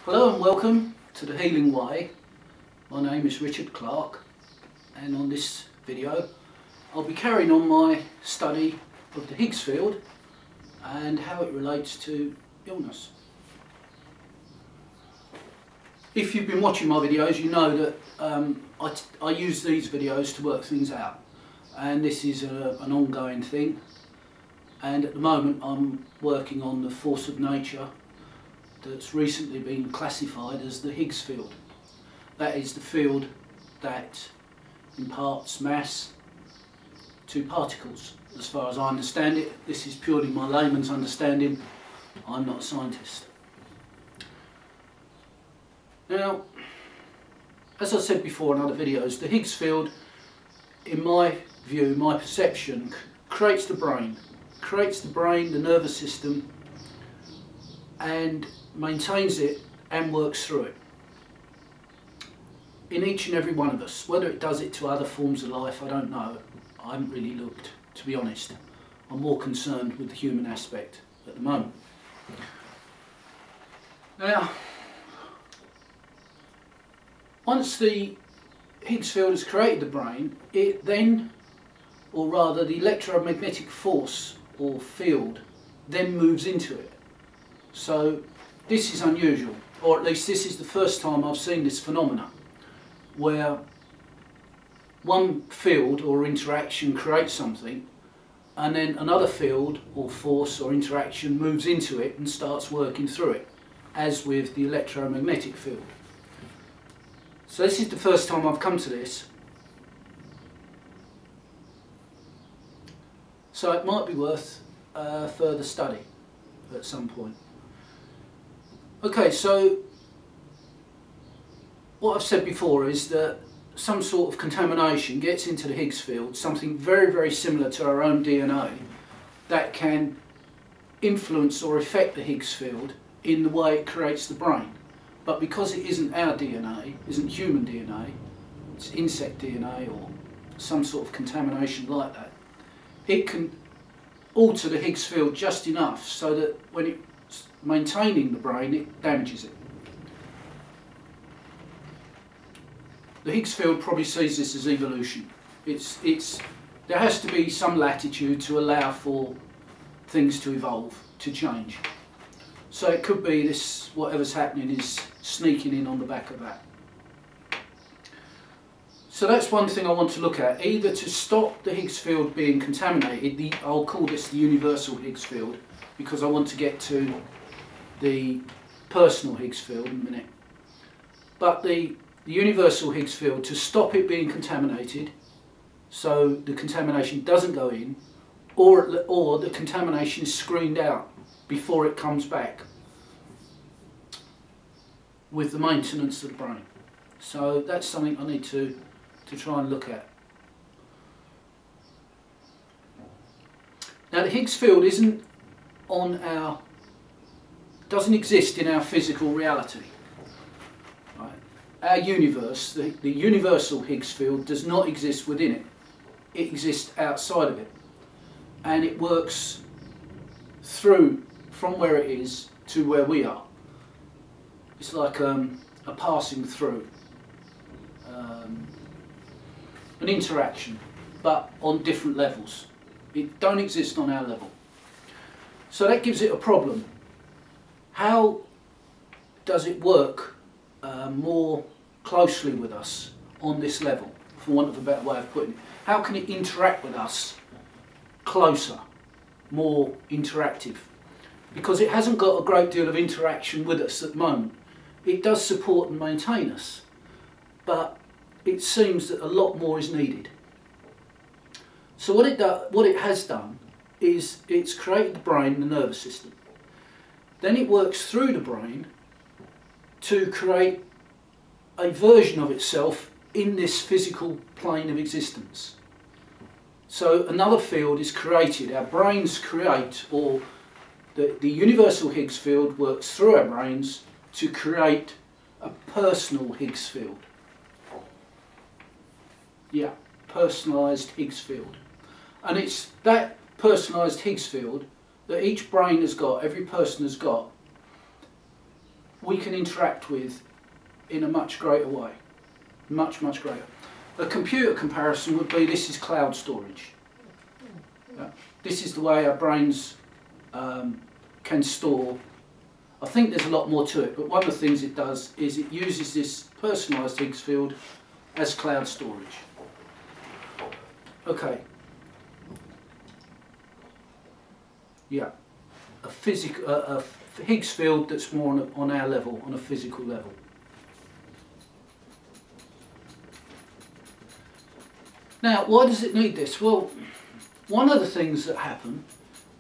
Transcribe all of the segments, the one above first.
Hello and welcome to The Healing Way. My name is Richard Clark, and on this video I'll be carrying on my study of the Higgs field and how it relates to illness. If you've been watching my videos, you know that I use these videos to work things out, and this is an ongoing thing, and at the moment I'm working on the force of nature that's recently been classified as the Higgs field. That is the field that imparts mass to particles, as far as I understand it. This is purely my layman's understanding. I'm not a scientist. Now, as I said before in other videos, the Higgs field, in my view, my perception, creates the brain, the nervous system, and maintains it and works through it in each and every one of us. Whether it does it to other forms of life, I don't know. I haven't really looked, to be honest. I'm more concerned with the human aspect at the moment. Now, once the Higgs field has created the brain, it then, or rather the electromagnetic force or field, then moves into it. So this is unusual, or at least this is the first time I've seen this phenomena, where one field or interaction creates something and then another field or force or interaction moves into it and starts working through it, as with the electromagnetic field. So this is the first time I've come to this. So it might be worth further study at some point. Okay, so what I've said before is that some sort of contamination gets into the Higgs field, something very, very similar to our own DNA, that can influence or affect the Higgs field in the way it creates the brain. But because it isn't our DNA, isn't human DNA, it's insect DNA or some sort of contamination like that, it can alter the Higgs field just enough so that when it's maintaining the brain, it damages it. The Higgs field probably sees this as evolution. There has to be some latitude to allow for things to evolve, to change. So it could be this, whatever's happening is sneaking in on the back of that. So that's one thing I want to look at, either to stop the Higgs field being contaminated. I'll call this the universal Higgs field, because I want to get to the personal Higgs field in a minute. But the universal Higgs field, to stop it being contaminated, so the contamination doesn't go in, or the contamination is screened out before it comes back, with the maintenance of the brain. So that's something I need to try and look at. Now the Higgs field doesn't exist in our physical reality. Right? Our universe, the universal Higgs field, does not exist within it. It exists outside of it, and it works through from where it is to where we are. It's like a passing through, an interaction, but on different levels. It don't exist on our level. So that gives it a problem. How does it work more closely with us on this level, for want of a better way of putting it? How can it interact with us closer, more interactive? Because it hasn't got a great deal of interaction with us at the moment. It does support and maintain us, but it seems that a lot more is needed. So what it has done is it's created the brain and the nervous system. Then it works through the brain to create a version of itself in this physical plane of existence. So another field is created. Our brains create, or the universal Higgs field works through our brains to create a personal Higgs field. Yeah, personalised Higgs field. And it's that personalised Higgs field that each brain has got, every person has got, we can interact with in a much greater way. Much, much greater. A computer comparison would be, this is cloud storage. Yeah. This is the way our brains can store. I think there's a lot more to it, but one of the things it does is it uses this personalised Higgs field as cloud storage. Okay. Yeah. A Higgs field that's more on our level, on a physical level. Now, why does it need this? Well, one of the things that happen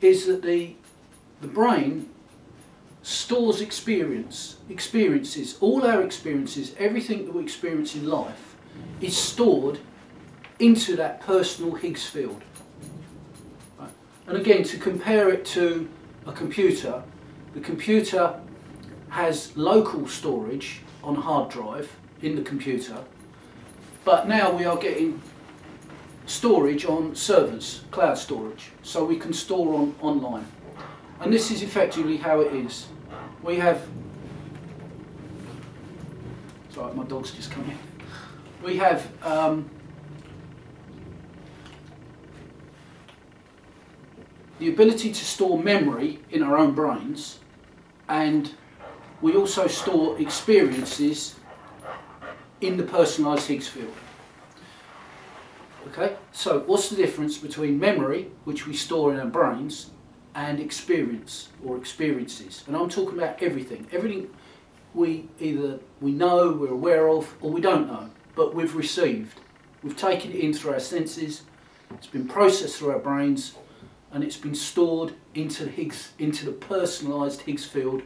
is that the brain stores experiences. All our experiences, everything that we experience in life, is stored into that personal Higgs field. Right? And again, to compare it to a computer, the computer has local storage on a hard drive in the computer, but now we are getting storage on servers, cloud storage, so we can store online. And this is effectively how it is. We have, sorry, my dog's just come in. We have the ability to store memory in our own brains, and we also store experiences in the personalised Higgs field. Okay, so what's the difference between memory, which we store in our brains, and experience or experiences? And I'm talking about everything. Everything we know, we're aware of, or we don't know, but we've received. We've taken it in through our senses, it's been processed through our brains, and it's been stored into the personalised Higgs field,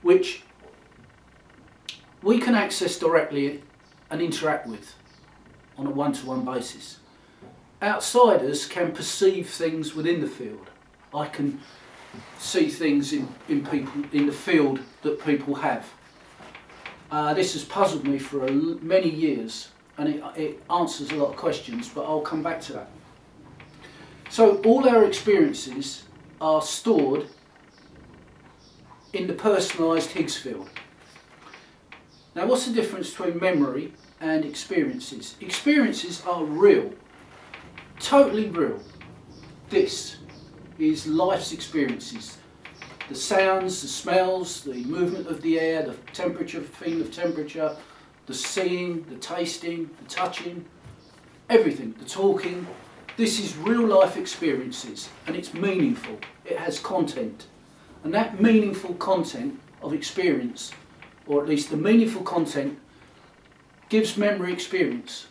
which we can access directly and interact with on a one-to-one basis. Outsiders can perceive things within the field. I can see things in people, in the field that people have. This has puzzled me for many years, and it answers a lot of questions, but I'll come back to that. So all our experiences are stored in the personalised Higgs field. Now, what's the difference between memory and experiences? Experiences are real, totally real. This is life's experiences. The sounds, the smells, the movement of the air, the temperature, feeling of temperature, the seeing, the tasting, the touching, everything, the talking. This is real life experiences, and it's meaningful. It has content. And that meaningful content of experience, or at least the meaningful content, gives memory experience.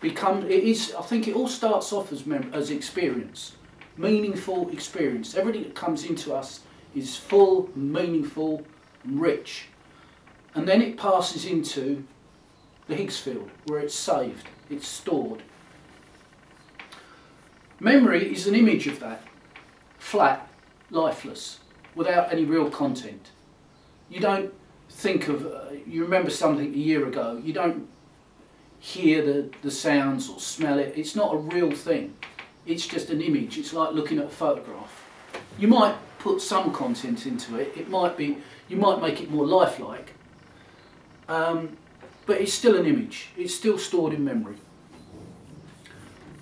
I think it all starts off as experience. Meaningful experience. Everything that comes into us is full, meaningful, rich. And then it passes into the Higgs field, where it's saved, it's stored. Memory is an image of that, flat, lifeless, without any real content. You don't think of, you remember something a year ago, you don't hear the sounds or smell it. It's not a real thing. It's just an image. It's like looking at a photograph. You might put some content into it. It might be, you might make it more lifelike, but it's still an image. It's still stored in memory.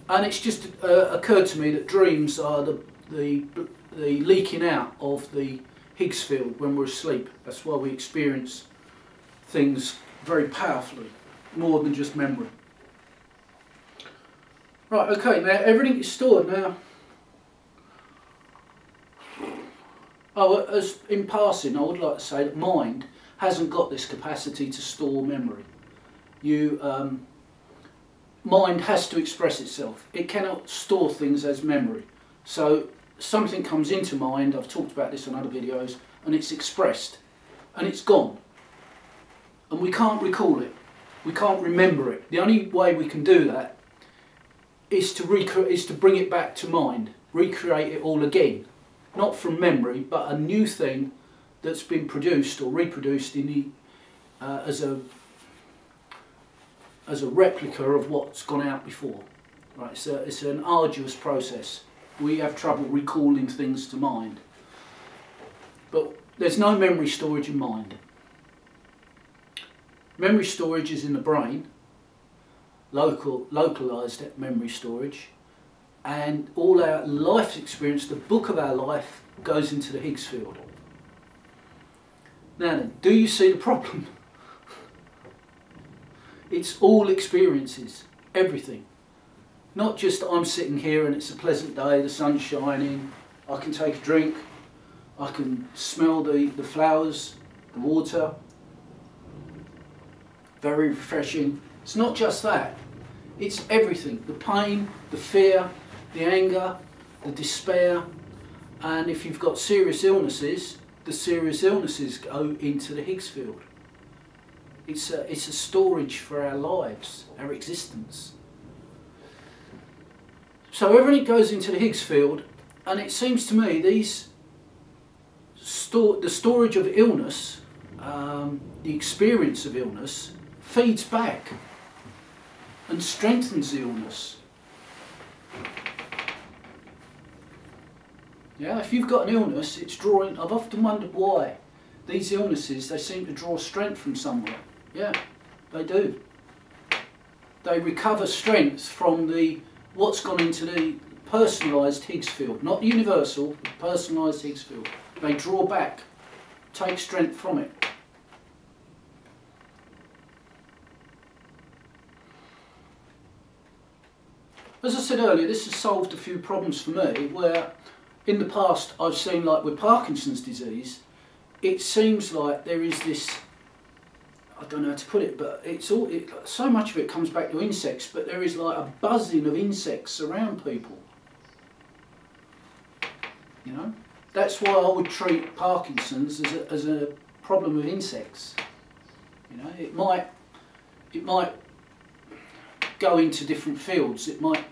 And it's just occurred to me that dreams are the leaking out of the Higgs field when we're asleep. That's why we experience things very powerfully, more than just memory. Right, okay, now everything is stored now. Oh, as in passing, I would like to say that mind hasn't got this capacity to store memory. Mind has to express itself. It cannot store things as memory. So something comes into mind, I've talked about this on other videos, and it's expressed, and it's gone. And we can't recall it. We can't remember it. The only way we can do that is to bring it back to mind, recreate it all again. Not from memory, but a new thing that's been produced or reproduced in the, as a replica of what's gone out before. Right, it's an arduous process. We have trouble recalling things to mind. But there's no memory storage in mind. Memory storage is in the brain, localised memory storage, and all our life experience, the book of our life, goes into the Higgs field. Now then, do you see the problem? It's all experiences, everything. Not just I'm sitting here and it's a pleasant day, the sun's shining, I can take a drink, I can smell the flowers, the water, very refreshing. It's not just that, it's everything, the pain, the fear, the anger, the despair, and if you've got serious illnesses, the serious illnesses go into the Higgs field. It's a storage for our lives, our existence. So everything goes into the Higgs field, and it seems to me the storage of illness, the experience of illness, feeds back and strengthens the illness. Yeah, if you've got an illness, it's drawing. I've often wondered why these illnesses, they seem to draw strength from somewhere. Yeah, they do. They recover strength from what's gone into the personalised Higgs field, not universal, but personalised Higgs field. They draw back, take strength from it. As I said earlier, this has solved a few problems for me where in the past I've seen, like with Parkinson's disease, it seems like there is this, I don't know how to put it, but so much of it comes back to insects, but there is like a buzzing of insects around people. You know, that's why I would treat Parkinson's as a problem of insects. You know, it might go into different fields. It might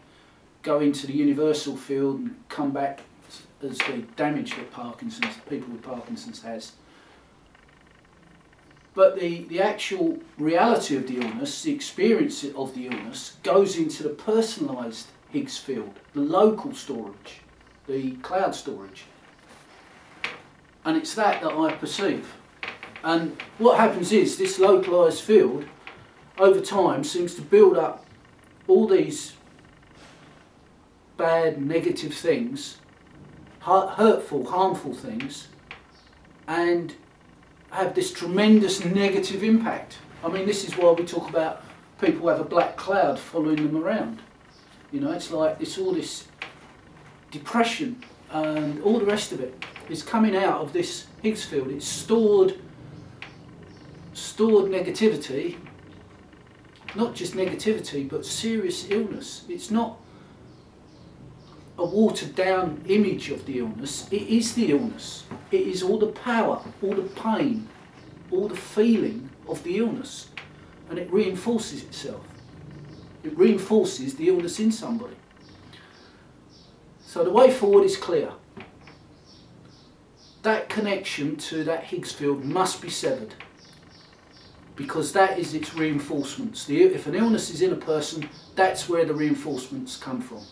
go into the universal field and come back as the damage that people with Parkinson's has. But the actual reality of the illness, the experience of the illness, goes into the personalised Higgs field, the local storage, the cloud storage. And it's that I perceive. And what happens is this localised field, over time, seems to build up all these bad, negative things, hurtful, harmful things, and have this tremendous negative impact. I mean, this is why we talk about people have a black cloud following them around. You know, it's like all this depression and all the rest of it is coming out of this Higgs field. It's stored negativity, not just negativity, but serious illness. It's not a watered down image of the illness, it is the illness. It is all the power, all the pain, all the feeling of the illness, and it reinforces itself. It reinforces the illness in somebody. So the way forward is clear. That connection to that Higgs field must be severed, because that is its reinforcements. If an illness is in a person, that's where the reinforcements come from.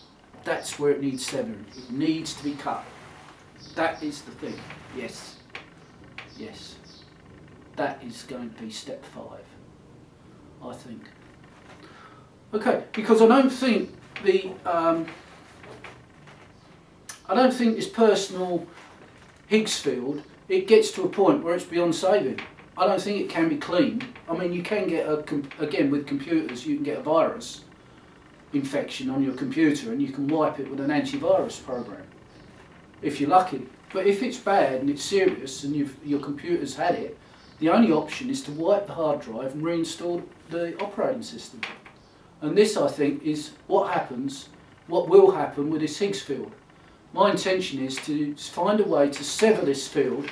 That's where it needs severing. It needs to be cut. That is the thing. Yes. Yes. That is going to be step 5, I think. Okay, because I don't think this personal Higgs field, it gets to a point where it's beyond saving. I don't think it can be cleaned. I mean, you can get again with computers, you can get a virus infection on your computer and you can wipe it with an antivirus program if you're lucky. But if it's bad and it's serious and your computer's had it, the only option is to wipe the hard drive and reinstall the operating system. And this, I think, is what will happen with this Higgs field. My intention is to find a way to sever this field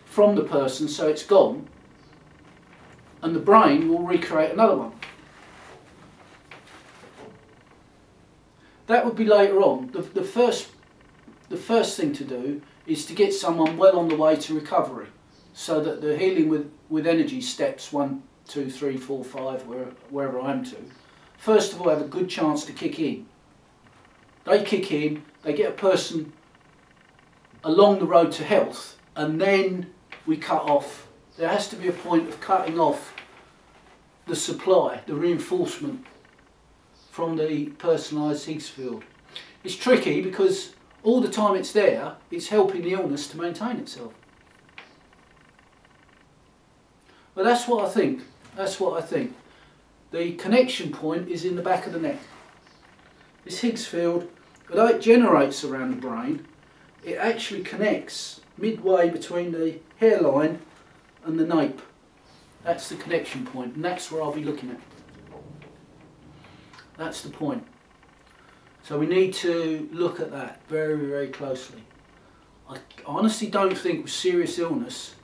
from the person so it's gone, and the brain will recreate another one. That would be later on. The first thing to do is to get someone well on the way to recovery, so that the healing with energy steps 1, 2, 3, 4, 5, wherever I'm to, first of all have a good chance to kick in. They kick in, they get a person along the road to health, and then we cut off. There has to be a point of cutting off the supply, the reinforcement from the personalised Higgs field. It's tricky because all the time it's there, it's helping the illness to maintain itself. But that's what I think. That's what I think. The connection point is in the back of the neck. This Higgs field, although it generates around the brain, it actually connects midway between the hairline and the nape. That's the connection point, and that's where I'll be looking at. That's the point. So we need to look at that very, very closely. I honestly don't think with serious illness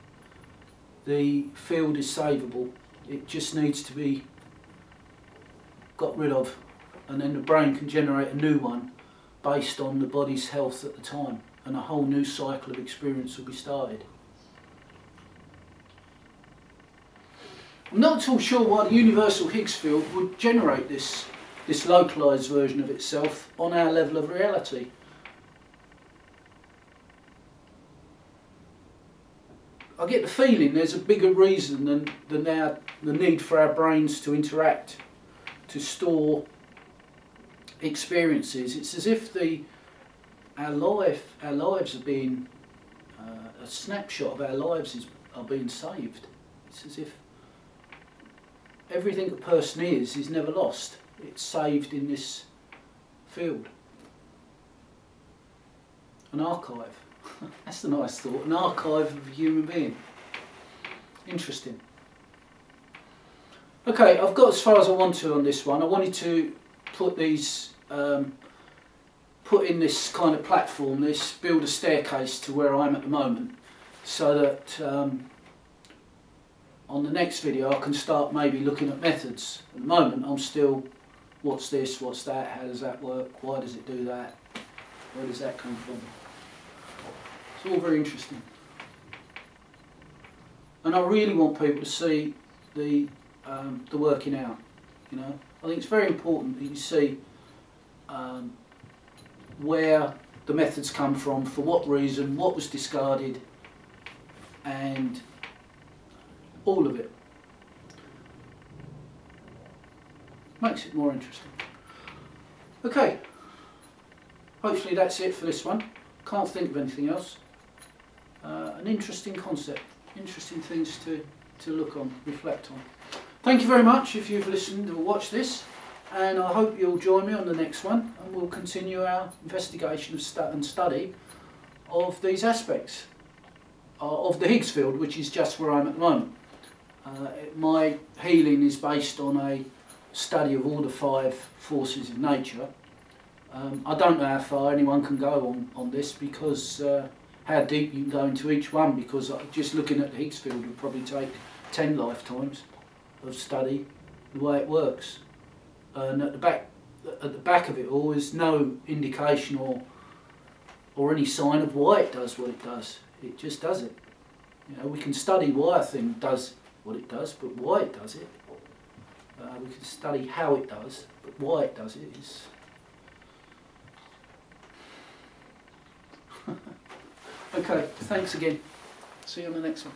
the field is savable. It just needs to be got rid of, and then the brain can generate a new one based on the body's health at the time, and a whole new cycle of experience will be started. I'm not at all sure why the universal Higgs field would generate this localised version of itself on our level of reality. I get the feeling there's a bigger reason than the need for our brains to interact, to store experiences. It's as if our lives are being, a snapshot of our lives are being saved. It's as if everything a person is never lost. It's saved in this field. An archive. That's a nice thought. An archive of a human being. Interesting. Okay, I've got as far as I want to on this one. I wanted to put these, put in this kind of platform, build a staircase to where I'm at the moment, so that on the next video I can start maybe looking at methods. At the moment I'm still, what's this, what's that, how does that work, why does it do that, where does that come from? It's all very interesting. And I really want people to see the working out, you know. I think it's very important that you see where the methods come from, for what reason, what was discarded, and all of it. Makes it more interesting. Okay, hopefully that's it for this one. Can't think of anything else. An interesting concept, interesting things to look on, reflect on. Thank you very much if you've listened or watched this, and I hope you'll join me on the next one, and we'll continue our investigation and study of these aspects of the Higgs field, which is just where I'm at the moment. My healing is based on a study of all the 5 forces of nature. I don't know how far anyone can go on this, because how deep you can go into each one, because just looking at the Higgs field would probably take 10 lifetimes of study, the way it works. And at the back of it all is no indication or any sign of why it does what it does. It just does it. You know, we can study why a thing does what it does, but why it does it, we can study how it does, but why it does it is... Okay, thanks again. See you on the next one.